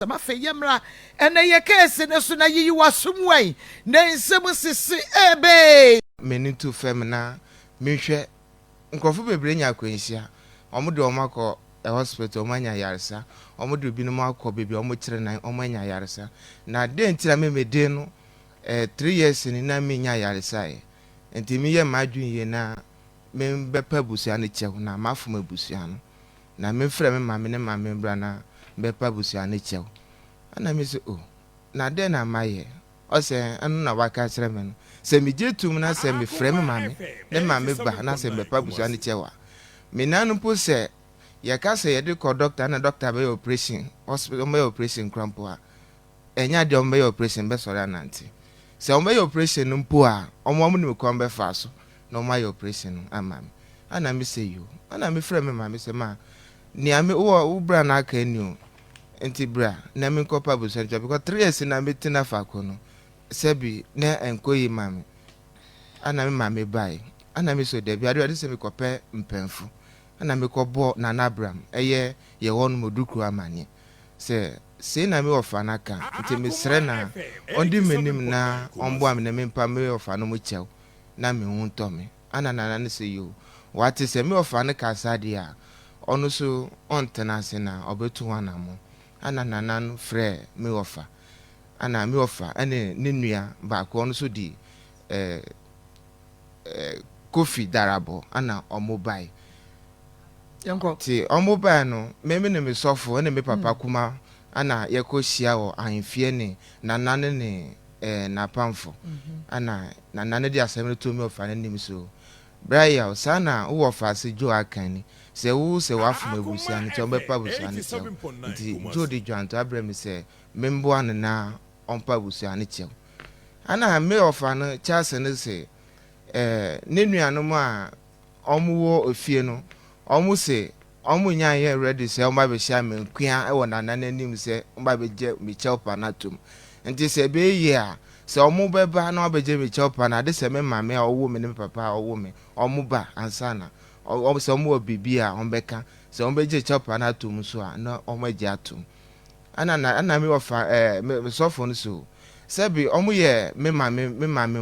Sama fe yemra ene ye kese ne so na yi wasumwai na nsem sisi ebe meni tu fem na mehwe nkofo bebre nya akwanhia omode omakọ hospital omanya yaresa omode obinom akọ bebi omokire nan omanya yaresa na de ntira memede no 3 years ni na menya yaresa enti mi ye madwunye na membepa busua ne chew na mafoma busua no na memfrɛ me mame ne mame bra na bepa busua ne chew ana mi se o na de na maye o se anu na waka kire me no se mi jetum na se mi frɛ me mame ne mame ba na se bepa busua ne chew a me nanu po se ye ka se ye de ko doctor na doctor be operation hospital be operation crampo a enya de be operation be sori ananti se o be operation mpo a omo ni ko be fa so na o ma operation amame ana mi se yo ana mi frɛ me mame se ma ni ame wo bra na aka ni o enti bra na me kopa busua because 3 years na me tina fa ko no sebi na enkoyi mame ana me mame bai ana me so de bi ade se me kope mpemfu ana me kobo na nabram eye ye wonu modukru amanye se na me ofa na ka enti me sre na ondi menim na ombo am na me mpa me ofa no mo chew na me hunto me ana na na se yo wati se me ofa na ka sade a onu so ontena se na obetu wana mo ana nanan frɛ me ofa ana me ofa ene ne nua ba ko onu so di Kofi darabo ana omobai yanko ti omobai no me ne me sofo ene me papa kuma ana yekohia wo ahemfie ne nanan ne na pamfo ana nanan di asem to me ofa ne nim so braya sana wo ofa se jo akani se wo se wafuma busia ne chombe pa busia ne chew nti jodi jwanto abrem se membo an na ompa busia ne chew ana me ofa no chase ne se ne nuanom a omuwo ofie no omu se omu nya ye ready se omba be sha me nkua e wona nanim se omba be je me chew pa na tum nti se be ye a se omu beba na obeje me chew pa na de se me mame a owo me ne papa owo me omu ba ansana o se omu obibi a ombeka se ombeje chopa na tum so a na omaje atum ana me ofa me sofo no so se bi omu ye me mame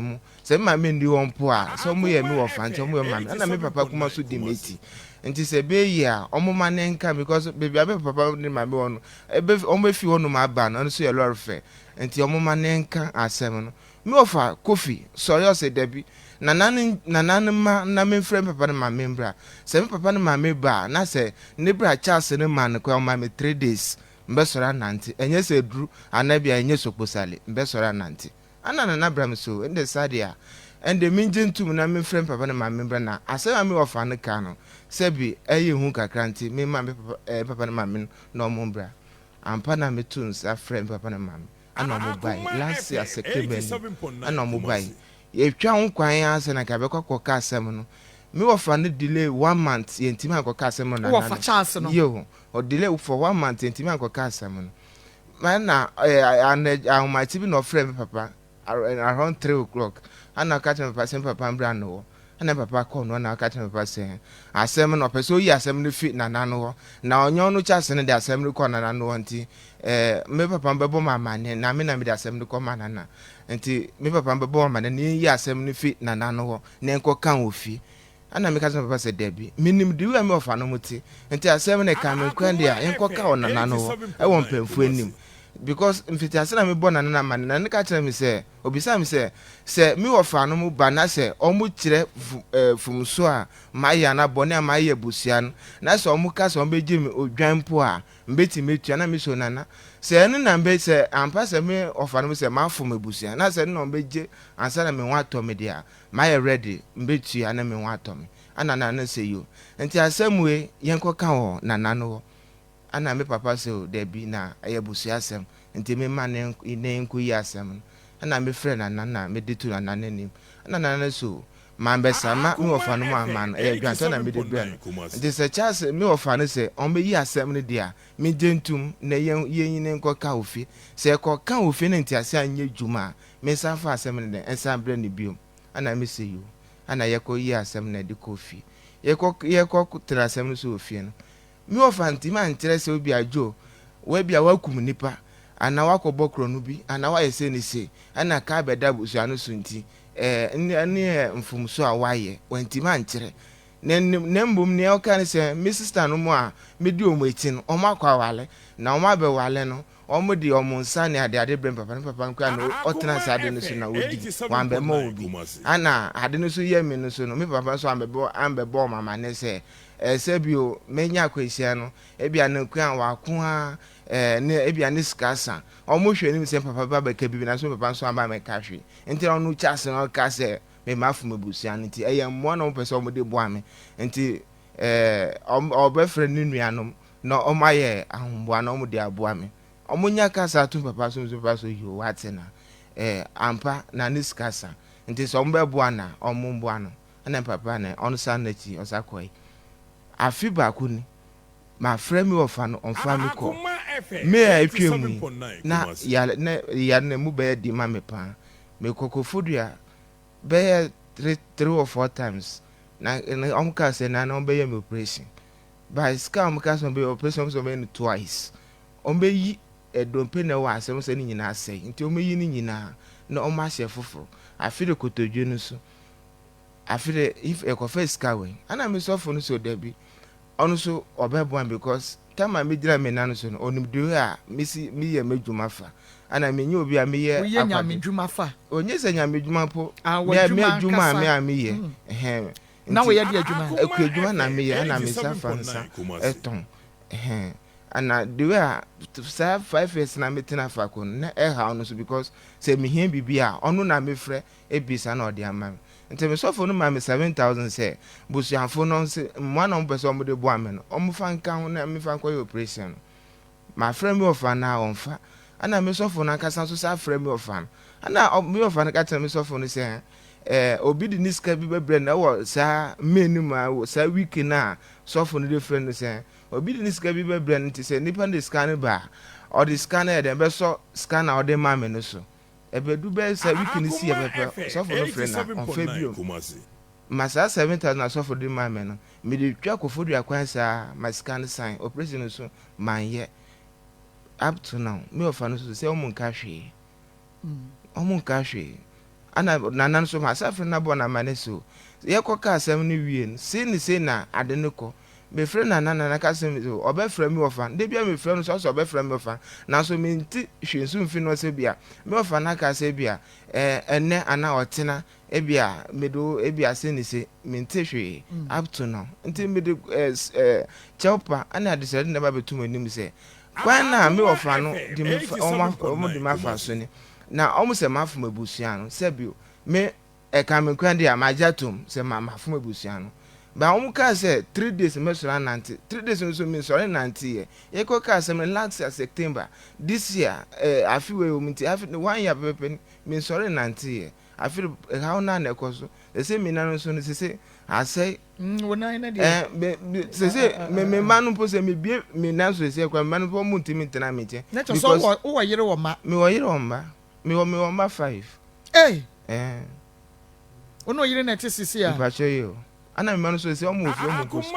mu se me mame ndi wonpo a se omu ye me ofa nti omu ye mame ana me papa kuma so di meti nti se be ye a omu manenka because baby abe papa ni mame wono ebe omu efi wono ma ba no so ye lorfe nti omu manenka asem no me ofa Kofi so yo se debi nanan ma na me frɛ papa na mame bra se me papa na mame ba na se ne bra Charles ne man ko ma me 3 days mbesora nanti enye se duru anabia enye soposale mbesora nanti ana na bra me so ende sadia ende minje ntum na me frɛ papa na mame bra na asema me ofa ne ka no se bi eye hu kakra nti me mame papa na mame no mo bra ampa na me tuns afrɛ papa na mame ana mo bai last year September ana mo bai ye twa nkwan ase na ka be kokka asem no me ofa no delay 1 month ye ntimi akokka asem no na wo fa chance no yo o delay for 1 month ye ntimi akokka asem no man na my TV no friend papa around 3 o'clock ana ka tell papa sem papa mbra no ana papa call no na ka tell papa say asem no person yi asem no fit na no na onyo no chance ne de asem no call na no nti me papa mbebo mama ne na me na me de asem no call mana na nti me papa mbebo mama ne yi asem no fit na no ne nko kan ofi ana me ka tell papa say debi minim di we me ofa no muti nti asem ne ka me kwan dia nko ka ona no e won pemfu anim because mfiti asena me bona na man na ne ka kire me se obisa me se me wofa no mu ba na se omu kire fumso a maya na bone a maya busia no na se omu ka se ombeji me odwanpo a mbeti metua na me so nana se ne na mbe se ampa se me ofa no se ma fum busia na se no ombeje ansa na me ho ato me dia maya ready mbetua na me ho ato me ana na se yo enti asemwe yenko ka ho nana no ana me papa se o debi na ayebusu asem enti me ma ne nku yi asem ana me frɛ na me detu na nanim ana na so ma mbesa ma me ofa no ma no dwanto na me de bra no enti se chance me ofa no se on be yi asem no dia me gentum na yen ne nko ka ofi se ko ka ofi ne enti ase anye dwuma me san fa asem ne ensan bra ne biom ana me se yo ana yeko yi asem na de Kofi yeko tra asem no so ofi no mi ofa nti ma ntere se obi ajo we bia wakum nipa ana wakɔbɔ kro no bi ana wayɛ sɛ ne se ana ka bɛda busua no so nti ne mfomso a wayɛ wantima ankyerɛ na mbom ne ɔka ne sɛ me sister no mu a medi ɔmo eti no ɔmo akɔ awale na ɔmo abɛwale no ɔmo di ɔmo nsa ne ade brɛ papa ne papa nkwa no ɔtena sa ade no so na wodi wambɛ ma obi ana ade no so yɛ me no so no me papa so ambɛbɔ mama ne sɛ sɛ bio menya akɔhyia no ebia ne kwan wako ha ne ebia ne skasa ɔmo hwɛ nim sɛ papa ba bɛka bibi na so papa so amba mɛka hwe nti ɔno kyase no ka sɛ me mafu mabusia nti ɛyɛ mmoa na ɔmo pɛ sɛ ɔmo de boa me nti ɔbɛfrɛ ne nuanom na ɔmo ayɛ ahomboa na ɔmo de aboa me ɔmo nya kasa to papa so papa so yo wate na ampa na ne skasa nti sɛ ɔmo bɛboa na ɔmo boa no na papa na ɔno sa na chi ɔsakɔe afi baako ni ma frɛ mi wɔfa no ɔmfa mi kɔ me a atwa mu na ya na mu bɛyɛ di ma me pa me kokofodua bɛyɛ 3 or 4 times na ɔmo ka sɛ na ɔmo bɛyɛ me operation by scam ka sɛ ɔmo operation so bɛyɛ no twice ɔmo bɛyi edompe na wɔ asɛm sɛ ne nyinaa sɛ nti ɔmo yi ne nyinaa na ɔmo ahyɛ foforo afi de kotodwe no so afi de if ekɔfa ska wɛ ana me sɔfo no so dabi ɔno so ɔbɛboa because tama me gyina me nan so no onimdwe a me yɛ medwuma fa ana me nye obi a me yɛ akwa nyame dwuma fa onye sɛ nyame dwuma po me adwuma a me yɛ na wo yɛ de adwuma ekudwuma na me yɛ ana me safa nsa ɛtɔn ana the way a 5 years na me tena fa ko na ɛha ɔno so because sɛ me hia bibi a ɔno na me frɛ ebisa na ɔde ama me nti me sɔfo no ma me 7,000 sɛ busuafo no se mmoa na ɔmpɛ sɛ ɔmo de boa me no ɔmo fa nka ho na me fa nkɔ yɛ operation ma frɛ me ɔfa na ɔmfa ana me sɔfo no ankasa so sa frɛ me ɔfa no ana me ɔfa no ka tell me sɔfo no sɛ obi de niska bi bebrɛ na wɔ saa menu ma wɔ saa week na sɔfo no de frɛ no sɛ obi de niska bi bebrɛ no nti sɛ nipa de scan ba ɔde scan yɛ de bɛsɔ scan na ɔde ma me no so ebedu be say week ni si ebepe so for no friend na on fa bio masa 7,000 na so for the man no me de twa Kofodu akwan sa my scan sign operation so man ye up to now me ofa no so say omo nka hwe ana nanan so masa friend na bo na mane so ye koka asem ni wie no say na ade ne ko me friend na ka sem so obefra mi ofa de bia me friend so obefra mi ofa na so me nti hwensu mfi no se bia me ofa na ka se bia enne ana otena e bia me do e bia se ni se me nti hwe up to now nti me de chelpa ana de se na ba betum anim se kwan na me ofa no de me omo de mafa so ni na omo se mafa mabusia no se bio me ka me kwan de amajatom se mafa mabusia no ba omo ka say 3 days me so nanti 3 days so me so nanti ye ko ka say me last September this year afi we o minti afi 1 year pepe me so nanti afi how na na ekoso they say me na so no say asay wona na de say me manu po say me bie me na so say kwa manu po mu ntimi ntena me che because wo yire wo ma me wo yire wo ma me wo ma 5 ono yire na te sisi a ba che yo ana me manu so say omo ofi omo ko school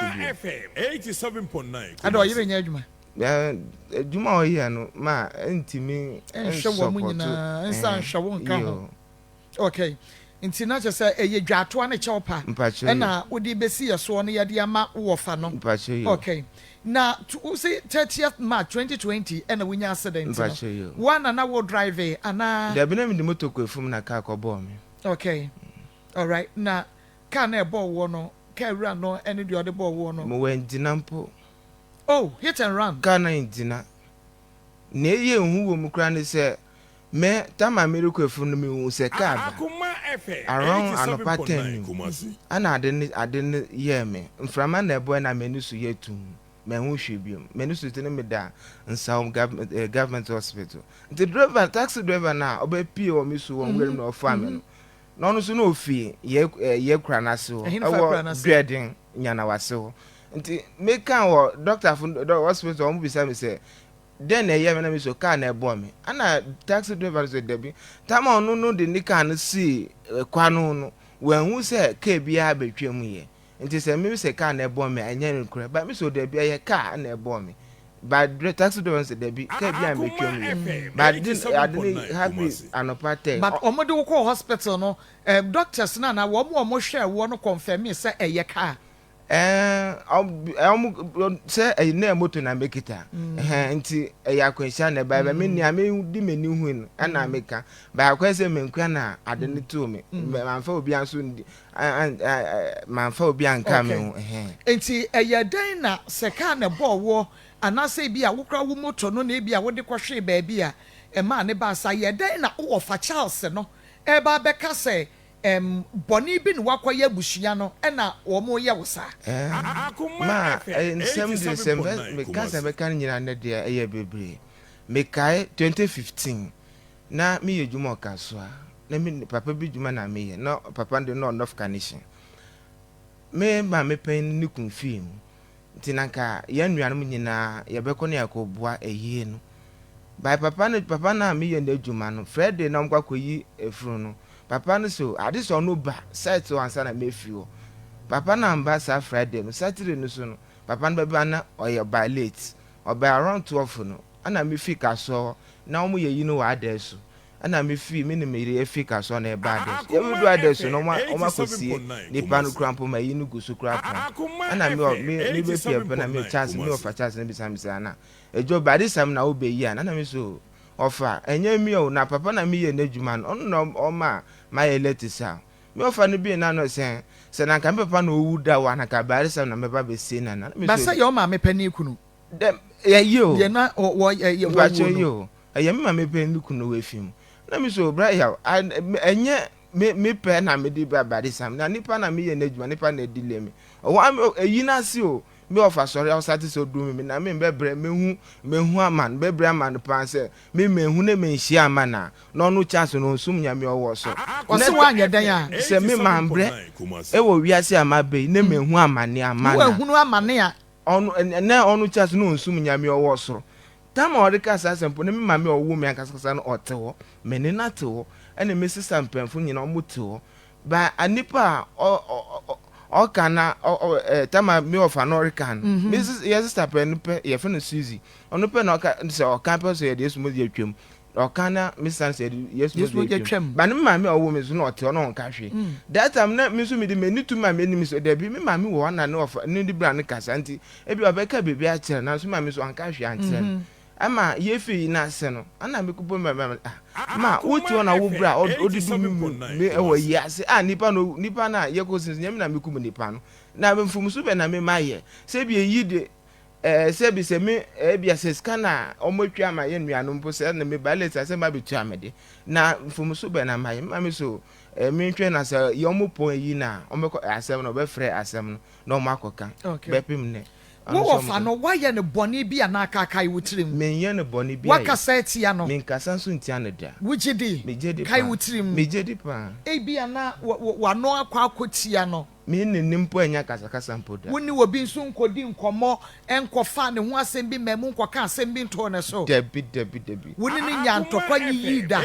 87.9 ado yire nya adwuma adwuma o yi no ma ntimi enhwe wo mu nyina ensa nhwe wo nka ho okay nti na che say eye dwato na chewpa na odi besi yeso no yade ama wo fa no okay na to say 30th March 2020 and we nya accident no one na wo drive ana da bi na me de motor ko efum na car ko bo me okay all right na ka na ebo wo no ka wura no ene de ode bo wo no mo wen dinampo hit and run ka na ndina na eye hu wo mu kra ne se me tama miracle efum no me hu se ka ba around anopa 10 ana ade ne ye me mframa na ebo na menu so yetum me hu hwebiom menu so tene me da nsaum government hospital the driver taxi driver na obepie o me so wo ngwem na ofa me no no so no ofie ye kura na se ho ewo grading nyana wase ho nti me kan wo doctor hospital o mu bisa me se den na ye me na me so car na ebo me ana taxi driver so debi tama onu no de ni car no si kwano no wan se ka bia betwam ye nti se me se car na ebo me anya nkura ba me so debi ye car na ebo me but taxi don't say there be can make you but I didn't have an apartheid but omodo ko hospital no doctors na wo mo hwe wo no confirm me say eye car say e na moto na mekita nti e akwansia na ba me nia me di mani hu na meka ba akwansia menkwa na ade ne to me manfa obi anso ndi manfa obi anka me nti eye dan na seka na bowo anase bi a wokra wo moto no na bi a wode kwhwe ba bi a e ma ne ba sa ye dan na wo fa Charles no e ba beka say boni bi ni wakoye bushia no na wo mo ye wo sa ma nsem me kasa be kan nyina na de eye bebre me kai 2015 na me yedwuma okasoa na me papa bi dwuma na me ye no papa de no enough connection me ma me pen ni kun film tinanka ya nuanom nyina ye be ko ne akobua ehie no by papa na me ye na dwuma no Friday na mkwa koyi efru no papa no so ade so no ba site wansa na mefio papa na mba sa Friday no Saturday no so no papa no ba na oye by late or by around 12 no ana me fi ka so na omo ye yino wa ade so ana me fi me ne me re fi ka so na e ba ade ye do ade so no oma kosie ni panu krampo ma yinu gusu krampo ana me be fi e na me chance me of chance na bi sam na ejo ba de sam na wo be yi ana me so ofa enye mi o na papa na mi ye na djuma no no o ma ye letisa mi ofa no bi na no se na kan papa na owu da wa na ka bare sam na me ba be se na na ba sa yo ma me pani kunu dem ye yo ye na wo ye wa yo ye me ma me pani kunu we fim na mi so bra ya enye me pe na me di ba bare sam na nipa na mi ye na djuma nipa na dile mi o eyi na si o me of sorry I started so do me na me bebre mehu aman bebre aman pan se me mehu ne me hia amana no no chance no sum nya me owo so wose wa anya dan a se me mambre e wo wiase amabe ne mehu amane amana wo ehunu amane a onu chance no sum nya me owo so tama odika sa sempo ne me mame owo me ankasa no otewo me ne na tewo ene me sister mpemfo nyina omotewo ba anipa okana tama me of an orican Mrs. Yes pen ye fene Suzy onu pe na oka se oka so ye de sumo de atwam okana Mrs. said yes mo de atwam ba ne mama me owo me so na ote no nka hwe that time na me so me de mani tu mama ni me so de bi me mama wo na of ni di bra ne kasa nti e bi obeka bebi a kire na so mama so anka hwe antere ama ye fi na se no ana me kubo mama ma wuti ona wo bra odidu me e wo yi ase nipa na ye ko sin nyam na me kumu nipa no na be mfum so be na me maye se bi yi de se bi se me e bi ase scanner omotwa ma ye nuanu mpo se na me balance ase ma betu amede na mfum so be na maye ma me so me ntwe na se ye omopo yi na omeko asem no be frɛ asem no na omakoka be pim ne wo fa no wa ye ne boni bi ana kai wutirim me ye ne boni bi wa kasa tia no me kasa so ntia ne da wujidi kai wutirim me jedi pa e bi ana wa no akwa akotia no me ne nimpo anya kasa mpo da woni obi nso nkodi nkomo enkofa ne ho asem bi memu nkoka asem bi nto ne so debi woni ne nya ntokwa nyi da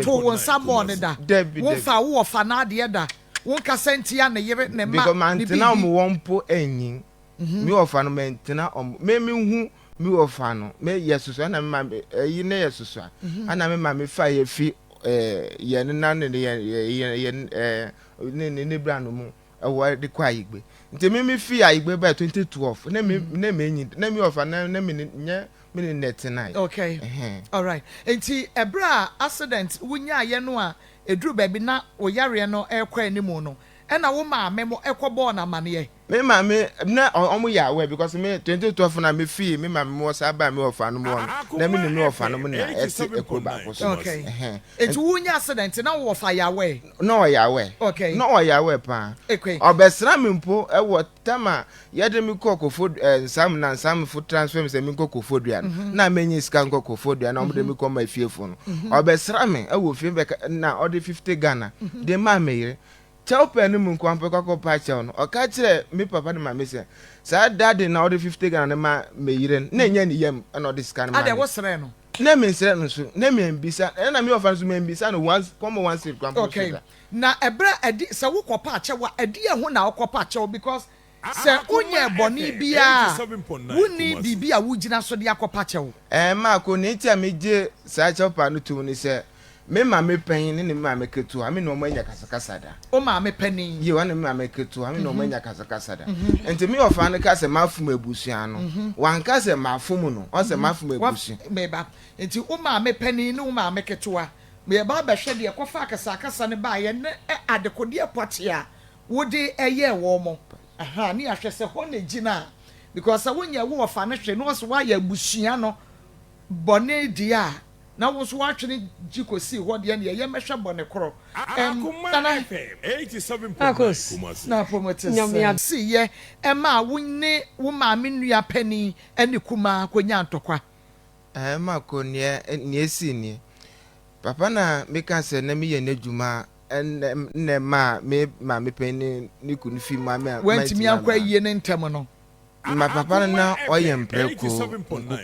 to won samo ne da wo fa wo fa na de da won kasa ntia ne yire ne ma because man tena mo wonpo enyin mi ofa no mentena me hu mi ofa no me yesusu na me yi ne yesusu ana me ma me fa ye fi ye na ne ne bra no mu ewo de kwa igbe nti me fi igbe by 2012 na me enyi na mi ofa na me nye me ne net tonight okay all right enti ebra accident wunya ye no a eduru ba bi na oyare no ekwa animu no ena wo ma me mo ekobo na mane me ma me na omo ya we because me 2012 na me fi me ma me mo sa ba me ofa no mo na me no ofa no mo na ese ekoba ko so okay it wunya accident na wo ofa ya we no ya we okay no ya we pa obesra me mpo e wo tama ye de me kokofo nsam fu transfer me se me kokofodua na menyi ska kokofodua na mo de me ko ma fiefo no obesra me e wo fie na o de 50 Ghana de ma me yire Chaupe ni mu kwampe kwako pacha no oka kire me papa ni mama se sa daddy na odi 50 Ghana ma me yire na nya ni yam na odi scan ma ade wo sere no na me sere no so na me mbisa na me ofa so me mbisa no once come once kwampe okay na ebra edi se wo kopa acha wa edi e ho na wo kopa acha because se unye boni bia wuni bibia wugina so de akopa chewo ma ko ni ti ameje sa chopa no tu ni se me ma me pen ni ma me ketu ami no manya kasakasa da o ma me pani ye wa ni ma me ketu ami no manya kasakasa da enti me ofa ne ka se mafum abusuan no wan ka se mafum no o se mafum abusuan me ba enti o ma me pani ni o ma me ketu me ba ba hwe de kofa kasakasa ne ba ye ne adekode apote a wodi eye wo mo aha ni ahwe se ho ne gina because wonya wo ofa ne hwe no so wa ya abusuan no bone dia na wo so watwene jikosi ho de ne ye mehwe bone kro Akoma FM 87.9 na promote si ye ma wonne wo ma me nua pani ene kuma konya ntokwa ma ko ne esi ni papa na me kan se na me ye n'adwuma ne ma me pani ni kunu fi ma me wantimi akwa yie ne ntem no ma papa na oye mpreko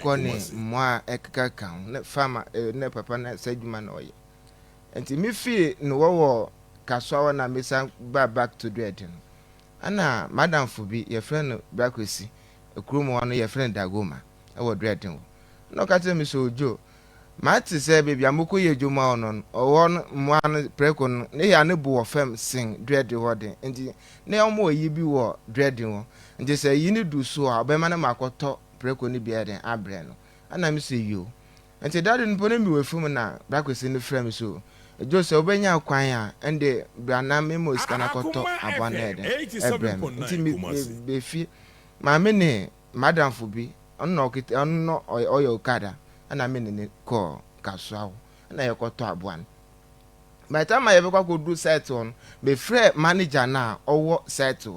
ko ne mo a ekaka kan na farmer na papa na sadwuma na oye enti mi fi no wo kaso na mesa back to dread no ana madam fobi ye friend brakwesi ekrumo no ye friend dagoma e wo dread no no ka tell me so ojo ma ti se baby amoko ye juma ono owo mo an preko no ne ya ne bu ofem sing dread wo de enti ne omo yi bi wo dread wo nje se yi ni du so a be ma na makoto preko ni bia den abre no ana mi se yo enti daddy npo na mi wefum na brakwesi ni frame so ejo se obenya kwan a ende brana memo skana koto abana eden ebrem enti mi be fi ma me ne madam fobi onno kiti onno oyo kada ana me ne ko kaswawo ana yekoto abuan by the time I ever go do site on me frɛ manager na owo site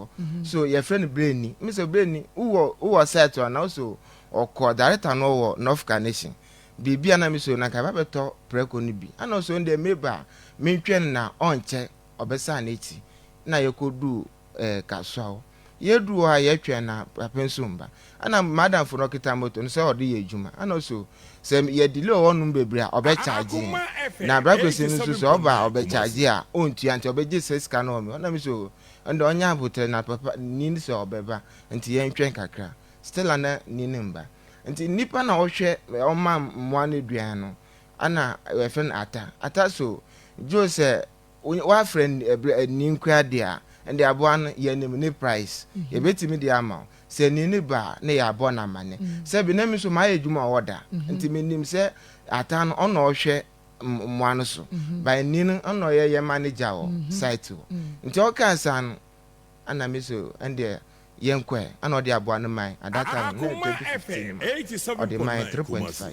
so your friend brainy me say brainy who site on also or co director no wo North Carnation bibia na me so na ka babeto preko ni bi and also in the meba me twen na onche obesa na eti na yekodu kaswawo yedu a yetwen na papensumba ana madam for no kita moto no say odi ye adwuma and also say ye delay wonum bebre a obe charge na brakwesi nso so oba obe charge a ontu anti obe je seska na o na me so ndo onya abotre na papa ni so obeba nti ye ntwen kakra still ana ni nimba nti nipa na ohwe oma mwane duan no ana we friend ata so jo say wa friend ni nkwa dia and abuan ye nim ni price ye betimi dia ama se ni ba na ya abo na mane se bi na mi so ma adwuma oda nti menim se ata no ono ohwe mwan so by ni no ono ye manager wo site wo nti o kan san ana mi so and ye nkwe ana odi abo na man adata no 2015 odi man 3.5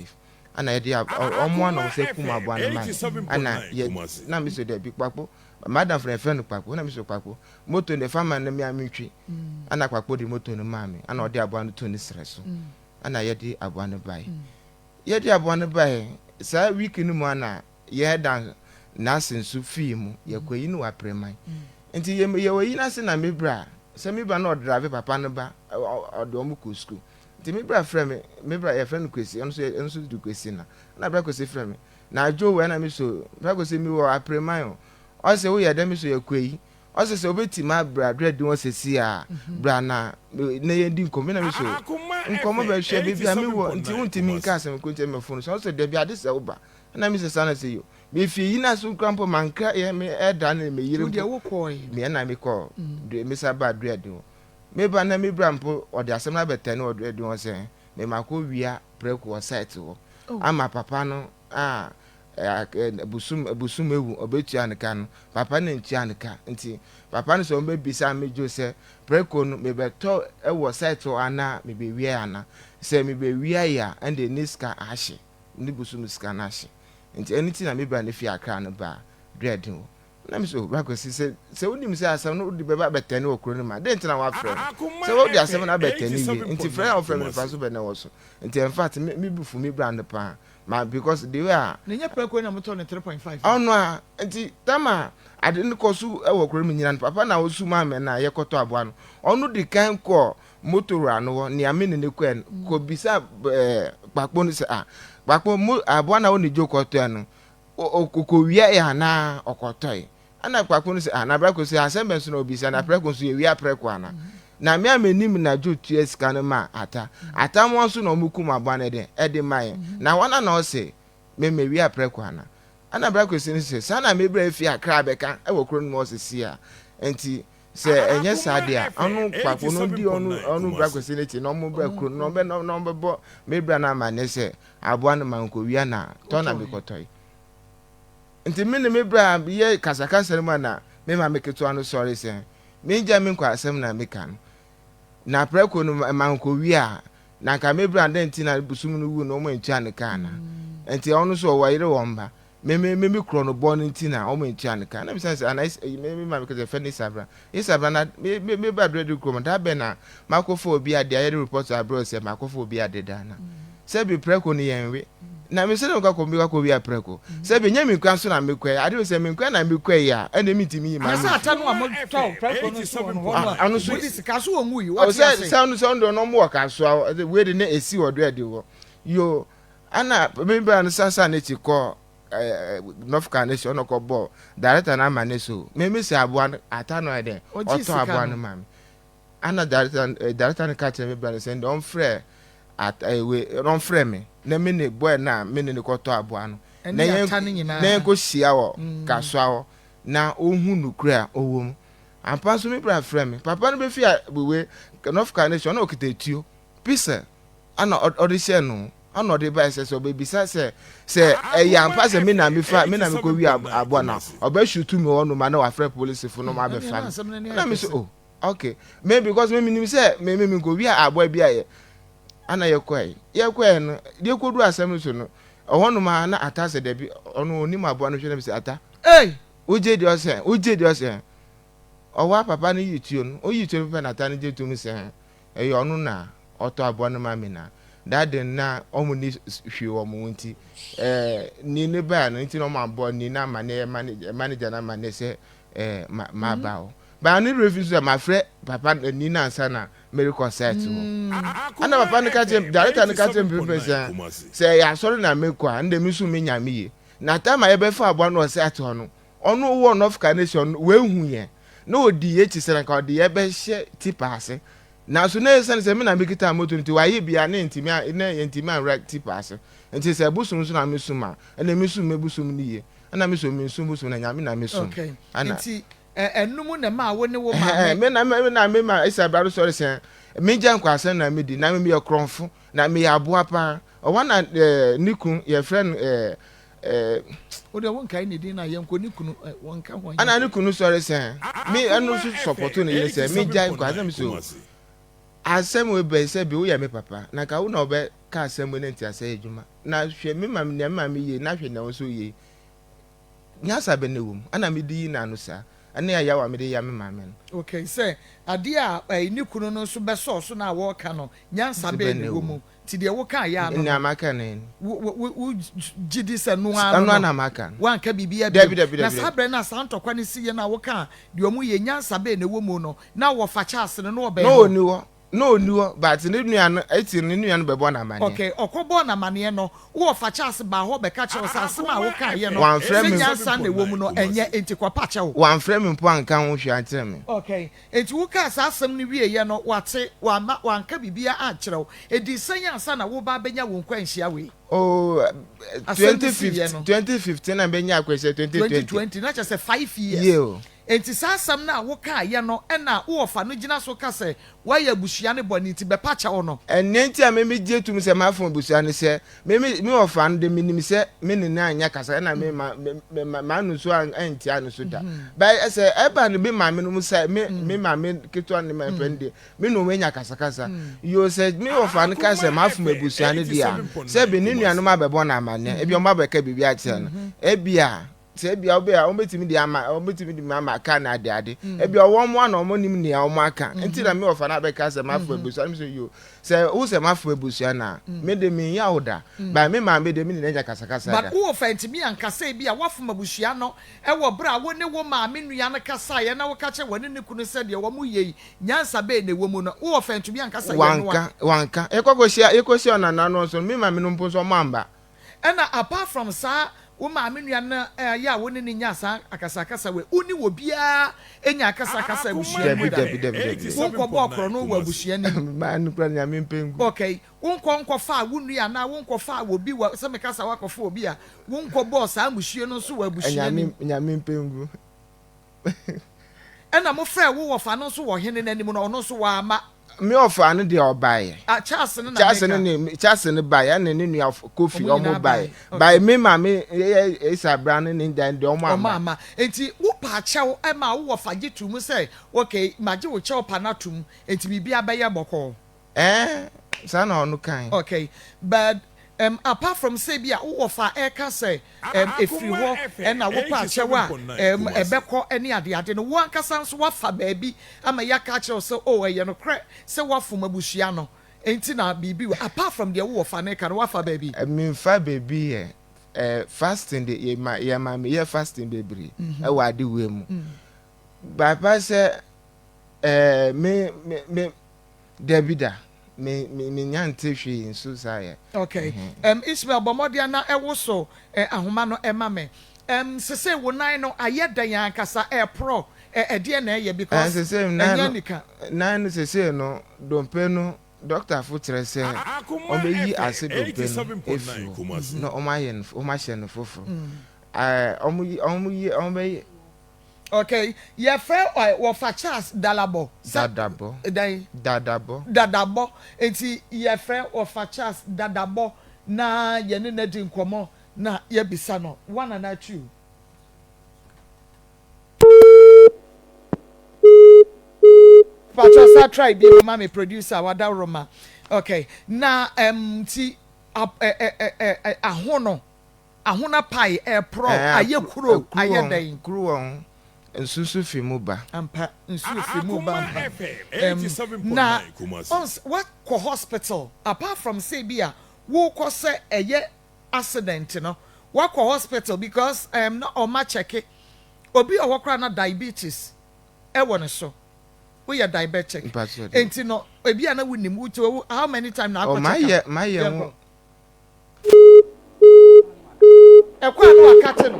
ana ye dia omo na se kuma abo na man ana ye na mi so de bi papo madam friend papo na mi so papo moto ne farmer na mi amitwi ana papo di moto no mami ana odi abo no to ni sreso ana ye di abo no bai ye di abo no bai sa week ni mu ana ye dan na sensu film ye kwayi no apreman enti ye wayi na se na me bra se me bra na drive papa no ba odo mu ko school enti me bra friend me bra ye friend kwesi onso du kwesi na bra kwesi friend na jo we na me so bra kwesi mi wo apreman o se wo ye dem so ye kwayi o se obeti ma bra dread won sesi a bra na ye ndi nkomo na me so nkomo ba hwe bibia me wo nti untimi nka asem ko nche me fonu so de bia de se wo ba na me se sana se yo me fi yi na so krampo manka ye me eda na me yire de wo koyi me na me ko de me sa ba dread wo me ba na me bra mpo o de asem na betane o dread won se me mako wia preko site wo ama papa no busum ewu obetua nka no papa na ntua nka nti papa no so mbe bisa me jo se preko no me beto ewo site ana me be wi ana se me be wi ya and the niska ahye ni busum ska na ahye nti anything na me ba na fi akra no ba dread wo na me so ba ko se wonim se asam no di be ba betane okro no ma de ntina wa frɛ se wo di asam na betane wi nti frɛ o frɛ me fa so be na wo so nti in fact me bufu me brand pa ma because they were nenya preko na moto ne 3.5 ono a nti tama ade ne kosu e wo kro me nyina papa na wo su ma me na ye koto aboa no ono di kan ko motor ano ne ame ne kwen ko bisa pakpo no se pakpo aboa na wo ne jokoto ano ko wia ya na okotoi ana pakpo no se na preko se asembe so na obisa na preko so ye wia preko ana na me amenim na jo tua sika no ma ata mo so na omukum aboa ne de e de mai na wana na o se me wi apreko ana brako sin se sana me bra fi akra beka e wo kro no mo se sia enti se enye sade a anu papo no di onu brako sin echi no mo bra kro no be no be me bra na ma ne se aboa no man ko wi na to na me kotoi enti me bra ye kasakasa no na me ma me keto anu sorry se me nja me kwa asem na me kan na preko no man ko wi a na ka me bra enti na busum no wu no mo entua ne kana enti onu so wa yire womba me kro no bon enti na o mo entua ne kana me say me ma me ke fe sabra na me ba dread kro da be na makofo obi ade aye report abro se makofo obi ade da na se bi preko no yenwe na me se no ka ko bi apreko se be nyami kwa so na me kwa ade se me kwa na me kwa ya ene mitimi yi ma na sa ata no amo to preko no so no anu so di sika so onwu yi what say sound no mo ka so we de na esi odo ade wo yo ana me bra no sasa na chi ko North Carolina no ko bo director na mane so me se aboa ata no ade oto aboa no mam ana director na ka che me bra no se don frɛ at we don frɛ me na me ne boy na me ne ko to aboa no na yen ko hia wo ka so awo na ohun nukura owom ampa so me bra frɛ me papa no be fi we North Carolina no okitetuo pisa ana audition no ana de ba se so be bisa se ya ampa se me na me ko wi aboa na oba shoot me wono ma na wa frɛ police fo no ma be fa na me so oh okay maybe because me nim se me ko wi aboa bi aye ana ye kwai no de kodu asem so no ohono ma na ata se de bi ono oni ma bo no hwe na bi se ata oje de ose owa papa no yituo no oyituo pe na ata no je tum se e yo no na oto abo no ma mi na that den na omuni hwe wo mo nti ni ne ba no nti no ma bo ni na manager na mane se ma ba o ba ni refuse ma frɛ papa ni na ansa na Mary concert wo ana papa ne ka che director ne ka che president say ya sorry na me kwa nde mi su me nyame ye na time ye be fa abo no se ato no ono wo North Carolina we hu ye na odi ye chi se na ka odi ye be hye tipa ase na so na se me na me kita moto nti wa ye bia na ntimi an right tipa ase nti se busum so na me su ma na me su me busum ni ye ana me so me su busum na nyame na me su ana enum na ma wo ne wo ma me na isa brado sorry say me jan kwa sen na me di na me ye kronfo na me ya aboa pa o wana nikun ye friend o de won kai ne di na ye nko nikun won ka ho ana nikun sorry say me anu so support no ye say me jan kwa sem so asem we be say bi wo ya me papa na ka wo na obe ka asem we nti asa ejuma na hwe me ma me ye na hwe na wo so ye nya sabe ne wom ana me di na no sa ane ya wa me de ya me ma me okay say ade a ni kunu no so be so na wo ka no nyansa be ne wo mu ti de wo ka ya no na maka ne wo gidi se no anu na maka wan ka bibia bi na sabre na santokwa ne siye na wo ka de omu ye nyansa be ne wo mu no na wo fa chance no wo be no but ne nuan eti ne nuan be bo na mane okay okobo na mane no wo fa chance ba ho be ka che wo sa asema wo ka ye no nyansa ne wo mu no enye enti kwa pa che wo wan frame mpo anka ho hwe antere me okay enti wo ka sa asem ne wie ye no wate wan ka bibia a kire wo edi sanyansa na wo ba benya wo nkwa nhia we oh 2015 na benya akwese 2020 na just 5 years enti sasam na wo ka ye no na wo fa no gina so ka se wa ya bushia ne boni ti be pacha wo no enti a me je tum se ma fon bushia ne se me wo fa no de minim se me ne na anya kasa na me ma no so enti anu so da ba se e ba ne be ma me no mu se me ma me keto ne ma friend me no anya kasa yo se me wo fa no ka se ma fon bushia ne dia se be ne nuanu ma be bo na amane e bi o ma be ka bibia che no e bia se bia o betimi di ama ka na ade e bia wo mo na o nim ne o mo aka enti na me ofa na be ka se mafu ebusu am say yo se wo se mafu ebusu na me de me ya oda ba me ma me de me ne nya kasa da but wo fa ntimi ankasa bia wafu mabusu no e wo bra wo ne wo ma me nua no kasa ye na wo ka che woni ne kunu se de wo mu ye nyansa be ne wo mu no wo fa ntimi ankasa ye no wanka e kokosia na na no so me ma me no mpo so mamba and apart from sa wo ma me nua na ya wo ne nya sa akasa we uni wo bia enya akasa abushia wo nkɔbɔ akro no wo abushia ni ma no kra nya me mpengu okay wo nkɔ fa wo nua na wo nkɔ fa wo bi wo se me kasa wakɔfa obi a wo nkɔbɔ sa abushia no so wo abushia ni nya me mpengu ɛna mo frɛ wo wɔ fa no so wɔ hene n'anim no ɔno so wa ama me ofa no de obaye Charles ne baye na ne nua Kofi omo baye me ma me esa brand ne dan de omo ama enti wo pa chew e ma wo fa gitu mu say okay maje wo chew pa na tum enti bibia baye boko sana onu kan okay but apart from say bia wo fa e ka say efri ho e na wo pa chew a ebekọ ene ade no wo ankasa nso wa fa baabi ama ya ka chew say oh ye no kre say wa fo mabushia no enti na bibi apart from the wo fa ne ka no wa fa baabi me fa baabi fasting de ye ma me ye fasting bebre e wa de we mu baba say me Davida me nyante hwe nso saye okay Ismail bomodia na ewo so ahoma no ema me sese wo nan no ayeda yan kasa pro de na ye because sese nan no sese no dompe no doctor fu trese o be yi ase dompe no no o ma hye no foforo o be okay ye fe wo fa Charles dadabo enti ye fe wo fa Charles dadabo na ye ne na di nkomo na ye bisa no one and two Patrosa try be mama producer wada Roma okay na ti ahona pai pro aye kuro aye den kuro nsusu fi mu ba ampa nsusu fi mu ba na what ko hospital apart from say bia wo ko say eye accident no what ko hospital because na o ma check obi o wokra na diabetes e won so we are diabetic enti no ebi ana wunim wuto how many time na akọ check my ye e kwa no akate no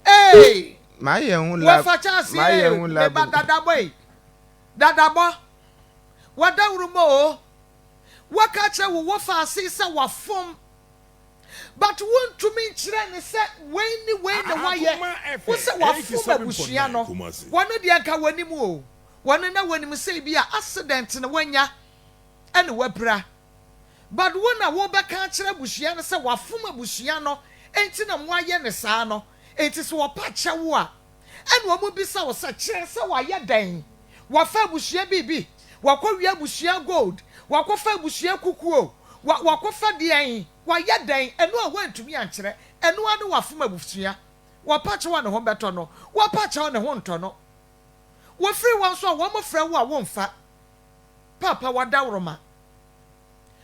hey my young lab, my young lab, dadabo. What da rumo? What catcher will wafa see sa wa form? But won't to me children set when the wire. What's a wa form bushiano? One of the anka when you one and when you say be a accident in the wenya and the webra. But when I walk back catcher bushiano sa wa form bushiano ain't in a wire ne sano. It is wa pacha wa and wa mu bisa wa sa kire se wa ye dan wa fa bushia bibi wa kwa wi abushia gold wa kwa fa bushia kukuo wa kwa fa den wa ye dan enu a wantumi ankire enu anu wa fuma bushia wa pacha wa ne ho beto no wa pacha wa ne ho nto no wa free one so wa mo frɛ wo a wo mfa papa wa dawroma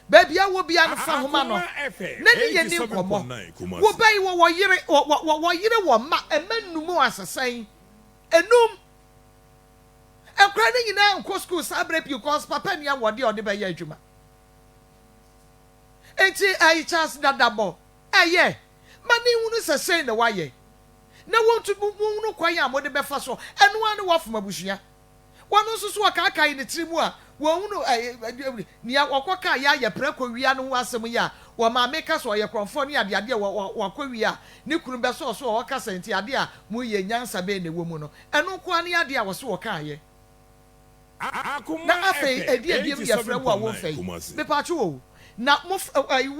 baby I will be an famano. Nani ye new komo. Wo bay wo yire wo ma e manu mo asasai. Enum. E kra ni nyina nko school sabre because papa nia wode ode be ye adwuma. Enti ai chance dadabo. Eye. Mani hunu sesei na waye. Na wontu mu kwan ya mo de be fa so. Enu ane wo foma buhua. Wanu susu aka yi ne trimu a wonu ni akoka ya ye preko wia no asem ya wo ma meka so ye kromfo ne ade ade wo akowia ne kunu be so wo ka senti ade a mu ye nyansa be ne wo mu no enu kwa ne ade a wo so wo ka ye na afi edi ye frɛ wo a wo fɛ me pa cho wo na mo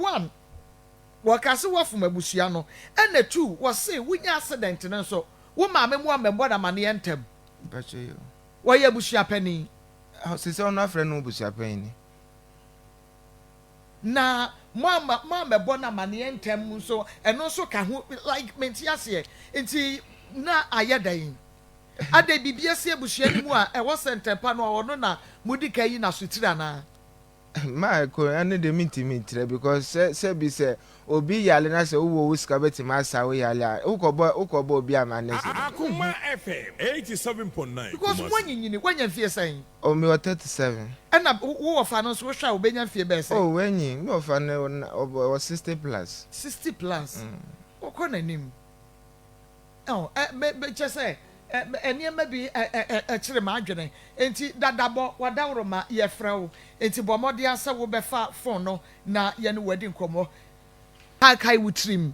one wo ka se wo fom abusua no ena two wo se wunya accident ne so wo ma me mu amembo na mane entem pa cho yo wo ye abusua pani sisi ono afre no busia pani na mama bo na mane entem so eno so ka ho like menti ase enti na ayedan ade bibia se abusua ni mu a e wo sentempa no ono na mudi kai na sutira na ma ko ane de minti because se bi se obi yale na se wo wuska beti ma sa wo yale ukobo obi amane se Akoma FM 87.9 because wanyini wanya fie sen o me 37 na wo fa no so hwa obenya fie be sen oh wanyi me fa no 60 plus o ko nanim oh just say eniema bi kire ma adwene enti dadabo wadawroma ye frɛwo enti bomode asa wo befa phone no na ye no wadi nkomo kai wutrim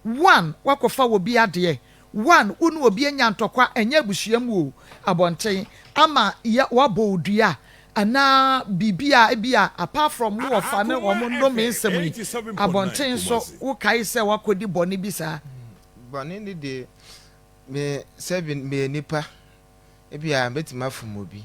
one wakofa wo bi ade one unu obi anya ntokwa enye abusuam wo abonten ama ye wabo odua ana bibia ebia apart from wo fa ne wo ndo me nsem abonten so wo kai se wakodi bone bi sa bone ni de me 7 me nipa ebia betima fum obi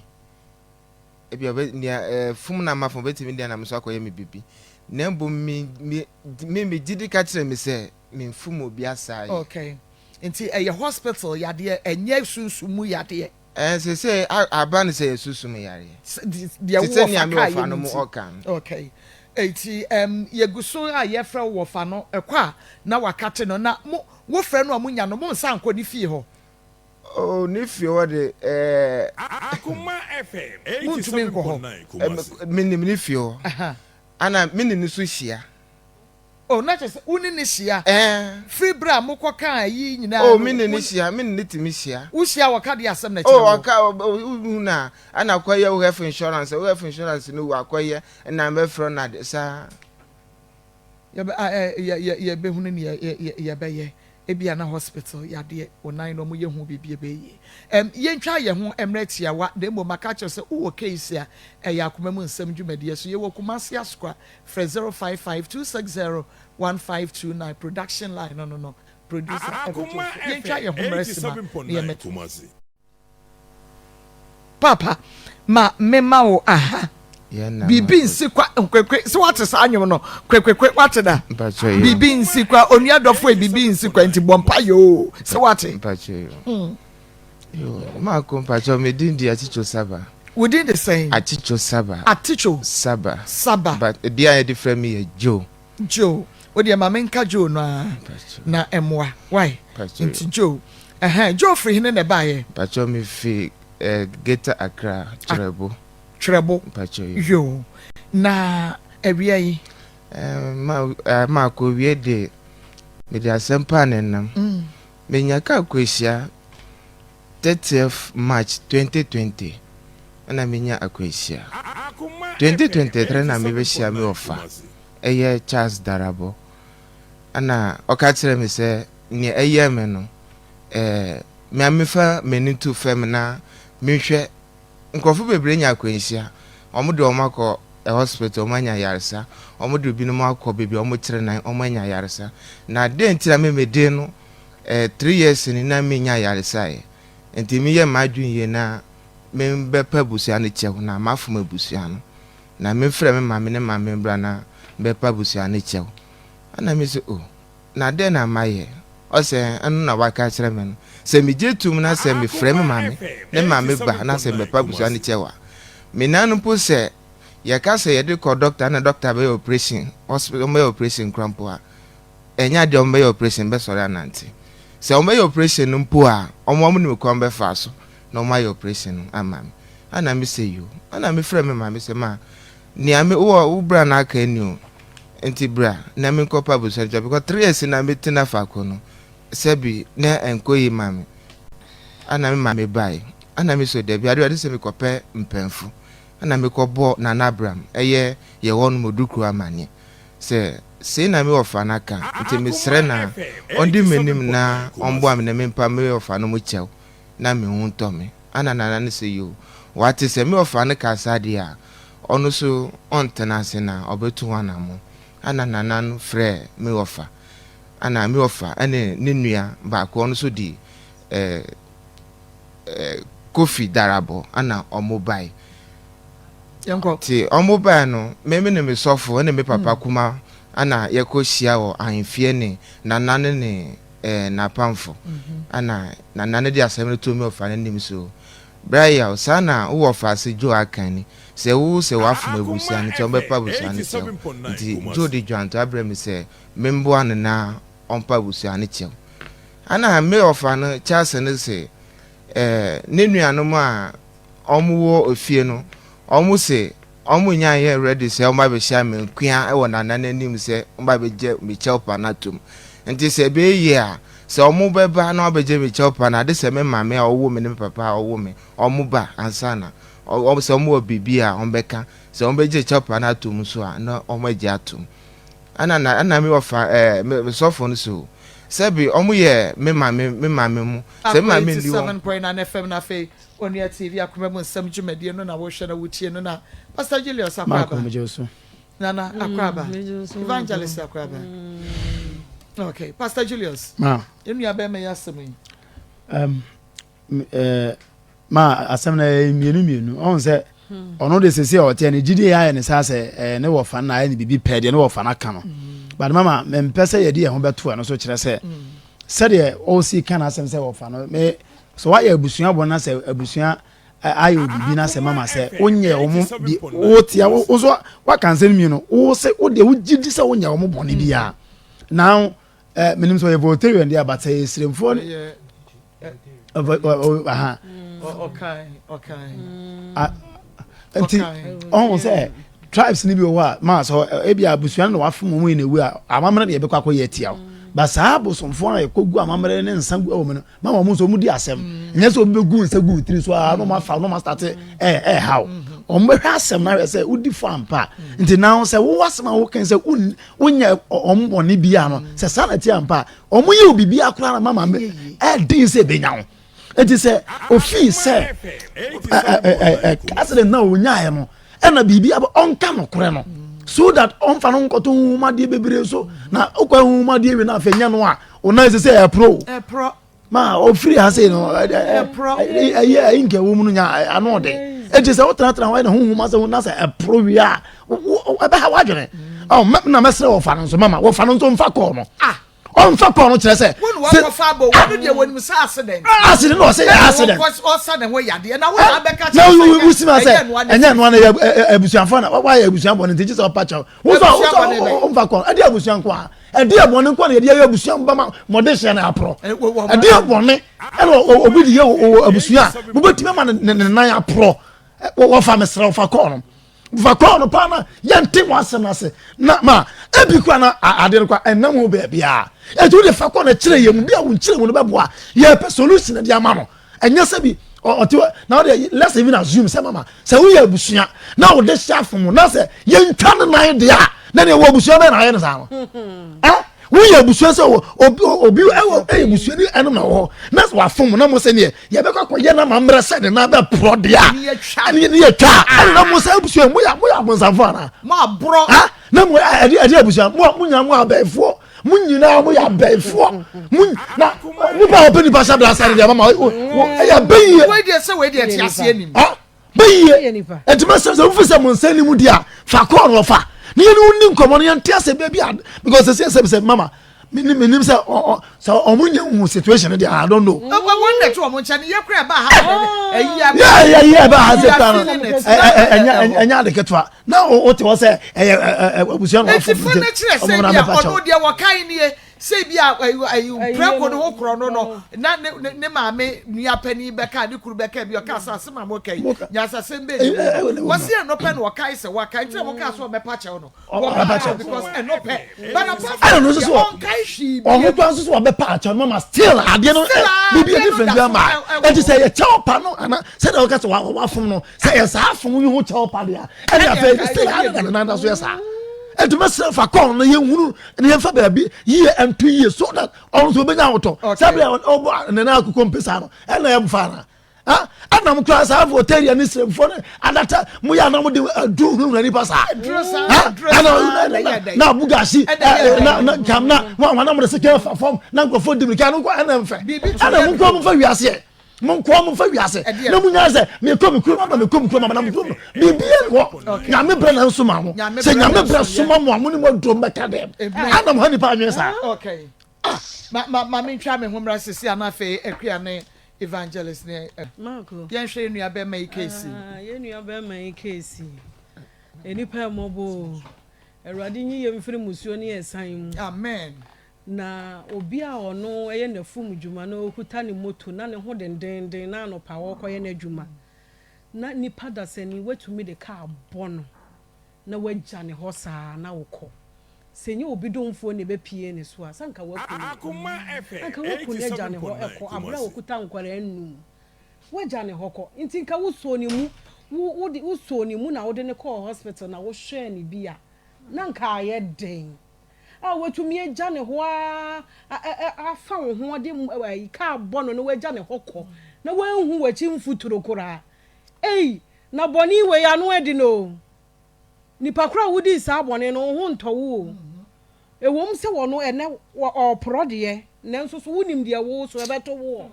ebia be fum na mafum betimi dia na mso akoye me bibi na mbo me gidi ka kire me se me fum obi asai okay nti a hospital yade enye sunsumu yade say aban say susum yare dia wo fa no mo okan okay eti ye guso a ye fra wo fa no ekwa na wakate no na wo fra no amunya no mo nsa anko ni fie ho oh ni fie wo de Akoma FM 87.9 minim ni fie ho ana minim ni so hia oh na just uni ni hia fibra mokọ kan yi nyina oh minim ni hia minim ni timi hia wo hia waka de asem na oh waka na ana kwaye wo health insurance no akwaye na me fro na de sa ye be hunu ni ye be ye ebia na hospital yade onan no mo ye hu bibie be ye ye ntwa ye hu emretia wa de mo maka che se wo case a ya akoma mu nsem dwumade so ye wo kumasi askwa 0552601529 production line no producer ye ntwa ye hu mresima ye metumasi papa ma mema wo aha bibi nsikwa kwekwe so what sa anyom no kwekwe what da bibi nsikwa onuadofo bibi nsikwa nti bompa yo so what yo ma ko mpacho me din di aticho saba within the same aticho saba but dia different me Joe o dia ma menka Joe no na emwa why nti Joe Joe free hine na baye mpacho me fi geta Accra Trebo yo na ewia yi ma ko wie de me de asempa nenam me nyaka kwehia 30th March 2020 ana me nya akwehia 2023 na me be hia me ofa eye Charles Darabo ana okatire me se ne eye me no me amefa menitu fem na me hwe nkofo bebre nya akwanhia omude omakọ hospital omanya yaresa omude binom akọ bebi omukire nan omanya yaresa na de ntira memede no 3 years ni na menya yaresa enti mi ye madwun ye na membe pabusia ne chew na mafuma busia no na memfrɛ me mame ne mame bra na be pabusia ne chew ana mi se na de na maye o se anu na waka kire me no se mi jetum na se mi frɛ me mame ne mame ba na se me pabusia ne chewa me nanu po se ye ka se ye de ko doctor na doctor be operation hospital me operation crampo a enya de me operation be sori ananti se o me operation mpo a omo mu ko be fa so na o ma operation amam ana mi se yo ana mi frɛ me mame se ma ni ame wo bra na aka ni o enti bra na me ko pabusia because 3 years na me tina fa ko no sebi na enkoyi mame ana me mame bai ana me so de bi ade se me kope mpemfu ana me ko bo na Abraham eye ye wonu moduku amane se na me ofa na ka nti me sre na ondi menim na ombo am na me mpa me ofa no mo chew na me hu to me ana na na se yo wati se me ofa na ka sade a onu so ontena se na obetu wana mo ana na nan frɛ me ofa ana me ofa ene ne nua ba ko onu so di Kofi Darabo ana omobai yanko ti omobai no me ne me sofo ene me papa kuma ana yekohia wo ahemfie ne nanane ne na pamfo ana nanane di asem to me ofa ne nim so braya sana wo ofa se jo akani se wo se wafuma busia ne chombe pa busia ne che ti jo di janto abrem se membo an na ompa busia ne che ana me ofa no chase ne se ne nuanom a omuwo ofie no omu se omu nya ye ready se omba be sha me nkua e wo nanane nim se omba be je me chelpa na tum nti se be ye a se omo beba na obeje me chopa na de se me mame a owo me ne papa a owo me omo ba ansana o se omo bibi a ombeka se obeje chopa na atum so a na omo agi atum ana me ofa me so fo no so sebi omo ye me mame mu se me mame ndi wo 7.9 FM na fe Onia TV akoma mu nsem dwumade no na wo hwe na wutie no na Pastor Julius Akwaba Nana Akwaba Evangelist Akwaba Okay, Pastor Julius. Ma. You have been my asemi. Ma asem na mienu. On say ono de sese o te ne gidi ya ne sa se ne wo fa na ya ne bibi pe de ne wo fa na ka no. But mama me mpese ye de ye ho beto no so kire se. Se de o si kan asem se wo fa no. Me so wa ya abusua bo na se abusua ayo bibi na se mama se onye o mo bi o ti ya o so wa kan se mi no. O se o de o gidi se onye o mo bone bia. Now minim so vegetarian dia but say srimfo okay on say tribes ni bi wa ma so e bia abusuan na wafo mu in ewu a amamre de be kwakọ ye tia ba sa abosomfo na ekogu amamre ne nsa gu awu ma ma mu so mu di asem nya so be gu nsa gu tiri so a no ma fa no ma start how ombehwa asem na say udi fo ampa nti now say wo wasema wo kan say unya ombone bia no say sanity ampa omuye obibi akura na mama me din say benyawo enti say ofi say accident na onya ye no na bibi aba onka no kore no so that on fa no nkoto huma de bebere so na okwa huma de we na afanya no a ona say pro ma o free ha say no pro inke wo mu no nya ano de enti say otra wa na huma say na say pro wi a ebe ha wadwene na mesre wo fa no so mama wo fa no so mfa call no on fa call no kire say won wo fa bo won de won say accident no say accident o sudden we yade na wo abeka na we see ma say enya no na abusuanfo na wa ya abusuanfo no nti say opacha wo so on fa call ade abusuanko a ade abone nko na ye abusuan ba ma modesha na apro ade abone obi de ye abusua bo betime ma ne nan apro wo fa mesra wo fa call no vakon pana yente wasem ase na ma ebi kwa na ade kwa enam ho ba bia etu de fakon na kire yem bia wo kire wo no beboa ye pe solution de ama no enya se bi na let's even assume say mama say we abusua na wo de shafo na say ye ntwa na de a na ne wo abusua be na ye no sa no we abusua say obi abusua ni eno na wo na so afom na mo say ne ye be kwa ye na mamre say na be pro de a ni ye twa na mo say abusua mo ya bonsanfo na ma bro na mo ade abusua mo nya mo abefo mo nyina mo ya abefo na ni ba open ba sha bla sare de mama ya beye we dey say we dey tiase anim beye etime say so fuse mo nsani mu dia fa call no fa ni uni nkomo no tiase baby because say mama minim say omunya hu situation dey I don't know one day to omuncha ni yakura ba ha yeah ba ha say enya de ketwa na o te wo say abusuan no for omo dia wakan ni say bia preko no okro no na ne maame nua pani beka ne kuru beka bi o ka asase ma mo kai nya asase mbe wasi no pe no wakai se wakai tire mo ka so me pa che no because no pe but I don't know so kai shi o mo twan so be pa che mama still ade no be different bi ma e ti say ye chow pa no ana say the ka so wa fom no say ye sa fom yu ho chow pa dia e na fe still ade na so ye sa and to myself a corner you and you baby year and 2 years so that also be out sabi and then I could compensate and I am fana and I'm class have hotel and this for another muya na do any pass now bugashi na come na one am the second form na go for the can go and I'm come for you say mon kwa mo fa wiase na munya se me kom kuro ma me kom kuro ma na mo bibia wo nya me bra na nso ma mo se nya me bra so ma mo ni mo do mbeka dem ana mo hani pa anwe sa okay ma me ntwa me homra sisi ana fe akua ne evangelist ne Marco yen hwe nua be ma ikesi ye nua be ma ikesi enipa mo bo erade nyi ye mfiri musuo ne esan mu amen na obi a ono eye na fum djuma na okuta ne moto na ne ho dendenden na no pa wo koye na djuma na nipa da sani wetumi de ka bono na wagya ne ho saa na wokọ senye obi domfo ne be pie ne so asanka Akoma FM anka wakunya jane ho eko abra okuta nkwara anu wajane hoko nti nka wuso ne mu wo wuso ne mu na wo de ne call hospital na wo hwe ne bia na nka aye den watumi agya ne ho afa wo ho de ka bono no wagya ne hokɔ na wanhu wachi mfuturo kora na boni we ya no edi no nipa kora wudi sa boni no ho ntowo ewom se wo no ene oprode nanso so wunim de wo so ebeto wo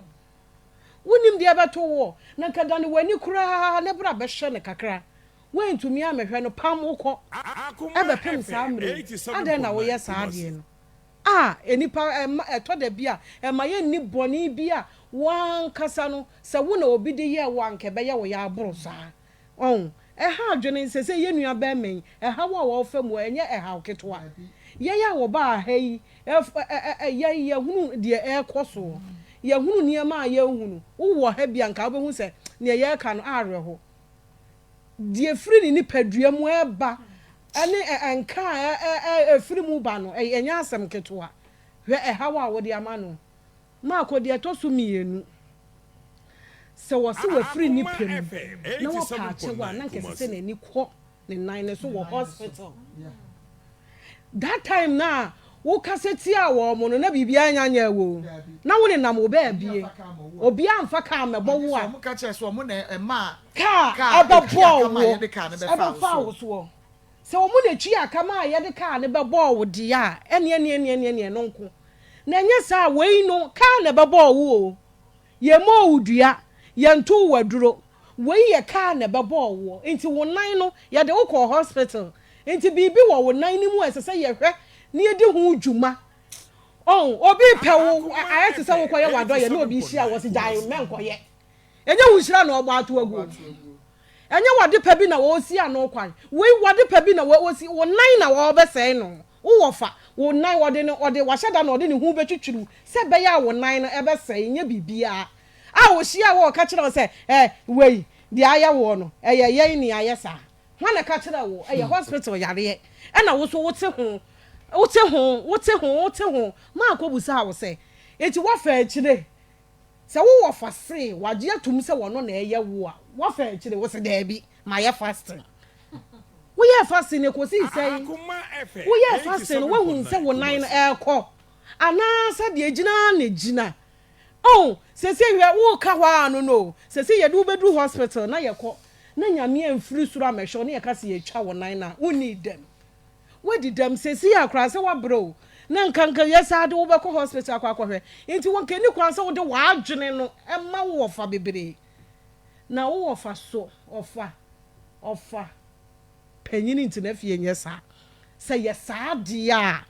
wunim de ebeto wo na kada ne wani kora ne bra be hwe ne kakra wentumi amehwe no pam ukọ ebe pem samre ade na wo ye saade no enipa eto da bia ma ye ni boni bia wan kasa no se wo na obi de ye wan ke be ye wo ya aboro saa ha adwene sese ye nua ba men ha wo fam wo enye ha oketwa ye ya wo ba ha yi ye hunu de ekoso ye hunu niema ye hunu wo ha bia nka wo hu se ne ye ka no areho die free ni padua mu eba ane enka free mu ba no enya asem ketoa hwe hawa wo de ama no ma ko de to so mienu se wo se wo free ni pem na wo pa chewa na nke se na ni kwo ne nan ne so wo hospital that time na wo kaseti a wo mo no na bibia anya wo na wo ne nam wo ba bie obi amfa ka mebo wo a mo ka che so mo na ma ka ababo wo ababo so se wo mo na twi aka ma ye de ka ne bebo wo de a ene no nko na nya sa wei no ka ne bebo wo ye mo udua ye ntu waduro wei ye ka ne bebo wo enti wo nan no ye de wo ko hospital enti bibi wo nan ni mu esese ye hwe ni edi hu djuma obi pewo ayete se wo koye wado ye na obi hia wo se jai menkoye enye hu hira na ogba ato agu enye wade pa bi na wo si ano kwan we wade pa bi na wo si wo nan na wo besei no wo fa wo nan wode ne ode wahada na ode ne hu betwitwiru se be ya wo nan no ebesei nye bibia wo hia wo ka kire wo se wei di aya wo no ye ni ayesa hwana ka kire wo hospital yare na wo so wo te ho ma akobusa wo se eti wo fa akire se wo fa se waje atum se wo no na eye wo a wo fa akire wo se da bi ma ye fasting wo ye fasting ne ko si sei wo ye fasting wo hu se wo nan no ekọ ana se de agina na gina se se hwe wo ka hwa no se se ye du bedu hospital na ye kọ na nyame amfiri suru amehwe na ye ka se ye twa wo nan na wo need them we did them say see akra say wa bro na nkanka yesa de wo be ko hospital akwa enti won kani kwan say wo de wa adwene no e ma wo fa bebere na wo fa so ofa panyini nti na fie nyesa say yesa de a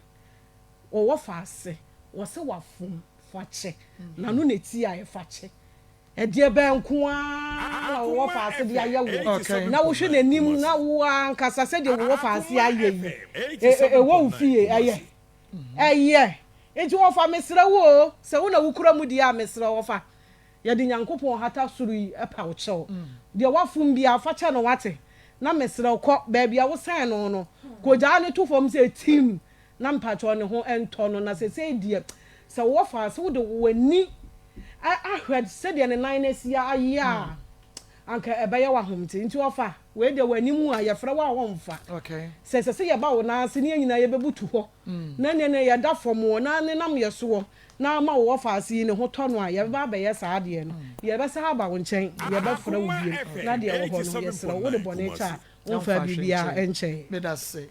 wo fa ase wo se wa fum fa che na no na ti a e fa che e de be nko a wo fa ase de aye wo na wo hwe nanim na wo ankasa se de wo fa ase aye yi wo fie aye enti wo fa mesra wo se wo na wo kura mu di a mesra wo fa ye de nyankopon hata suru yi e pa wo chew de wa fum bia fa che no wate na mesra ko ba bia wo san no koja ne to fom se team na mpacho ne ho ento no na se die se wo fa ase wo de wani I heard said the 9 year anka ebeye wa homti nti ofa we de wanimu a ye fra wa wonfa okay se ye ba wo na ase ne nyina ye bebutu ho na ne ye da fom wo na ne nam ye so na ma wo fa ase ne ho tono a ye ba ye saade no ye be sa ba wo nchen ye be fra wo biem na de wo ho no ye sra wo de bone cha wo fa bibia enchen me da se